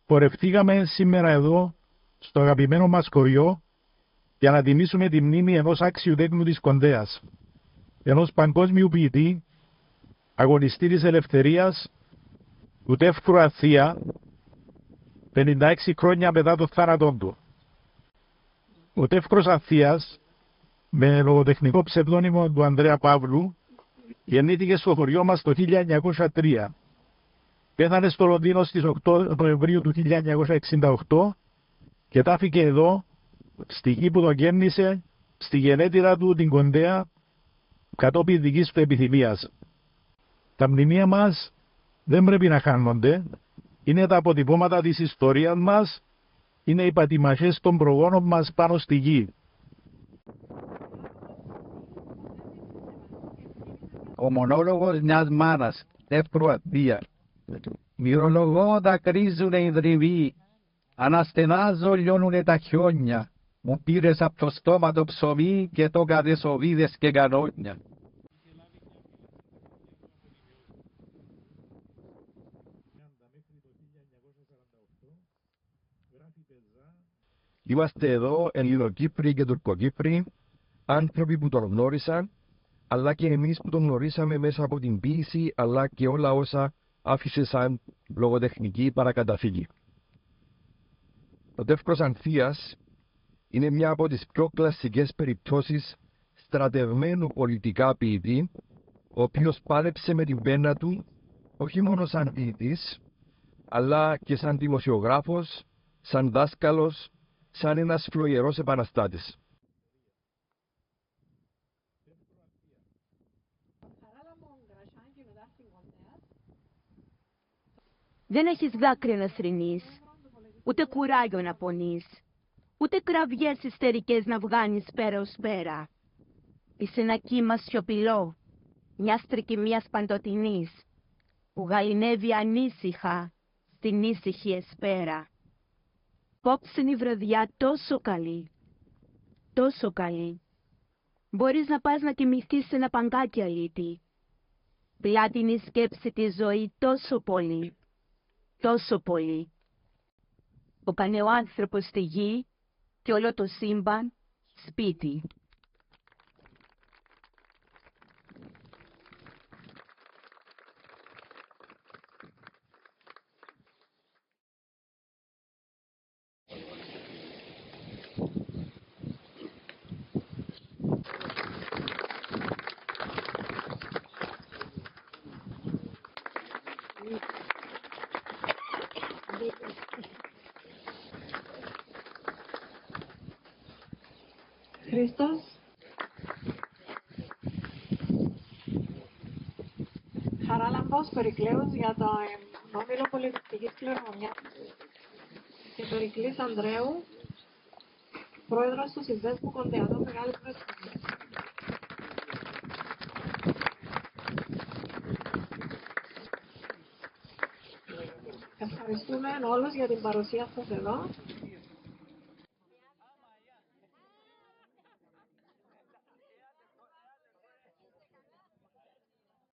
Πορευτήκαμε σήμερα εδώ, στο αγαπημένο μας χωριό, για να τιμήσουμε τη μνήμη ενός άξιου τέκνου της Κοντέας, ενός παγκόσμιου ποιητή, αγωνιστή της ελευθερίας, του Τεύκρου Αθεία, 56 χρόνια μετά το θάνατό του. Ο Τεύκρος Αθείας, με λογοτεχνικό ψευδόνυμο του Ανδρέα Παύλου, γεννήθηκε στο χωριό μας το 1903. Πέθανε στο Λονδίνο στις 8 Νοεμβρίου του 1968 και τάφηκε εδώ, στη γη που τον γέννησε, στη γενέτειρα του την Κοντέα, κατόπιν δικής του επιθυμίας. Τα μνημεία μας δεν πρέπει να χάνονται, είναι τα αποτυπώματα της ιστορίας μας, είναι οι πατημαχές των προγόνων μας πάνω στη γη. Ο μονόλογος μιας μάνας, Τεύκρου Αθεία. Μυρολογώ δακρύζουνε οι δρυμοί, αναστενάζω λιώνουνε τα χιόνια, μου πήρες απ' το στόμα το ψωμί και το καδεσοβίδες και κανόνια. Είμαστε εδώ Ελληνοκύπροι και Τουρκοκύπροι, άνθρωποι που τον γνώρισαν, αλλά και εμείς που τον γνωρίσαμε μέσα από την ποίηση, αλλά και όλα όσα άφησε σαν λογοτεχνική παρακαταθήκη. Ο Τεύκρος Αθείας είναι μια από τις πιο κλασικές περιπτώσεις στρατευμένου πολιτικά ποιητή, ο οποίος πάλεψε με την πένα του όχι μόνο σαν ποιητής, αλλά και σαν δημοσιογράφος, σαν δάσκαλος, σαν ένας φλογερός επαναστάτης. Δεν έχεις δάκρυα να θρηνείς, ούτε κουράγιο να πονείς, ούτε κραυγές ιστερικές να βγάνεις πέρα ως πέρα. Είσαι ένα κύμα σιωπηλό, μιας τρικυμίας παντοτινής, που γαληνεύει ανήσυχα στην ήσυχη εσπέρα. Πόψε είναι η βραδιά τόσο καλή, τόσο καλή. Μπορείς να πας να κοιμηθείς σε ένα παγκάκι αλήτη. Πλάτινη σκέψη τη ζωή τόσο πολύ, τόσο πολύ. Ο πανεοάνθρωπος στη γη και όλο το σύμπαν σπίτι. Χριστός. Χαράλαμπος Περικλέους για το Όμιλο Πολιτιστικής Κληρονομιάς και Περικλής Ανδρέου, πρόεδρος του Συνδέσμου Κοντεατών Μεγάλης Βρετανίας. Ευχαριστούμε όλους για την παρουσία σας εδώ.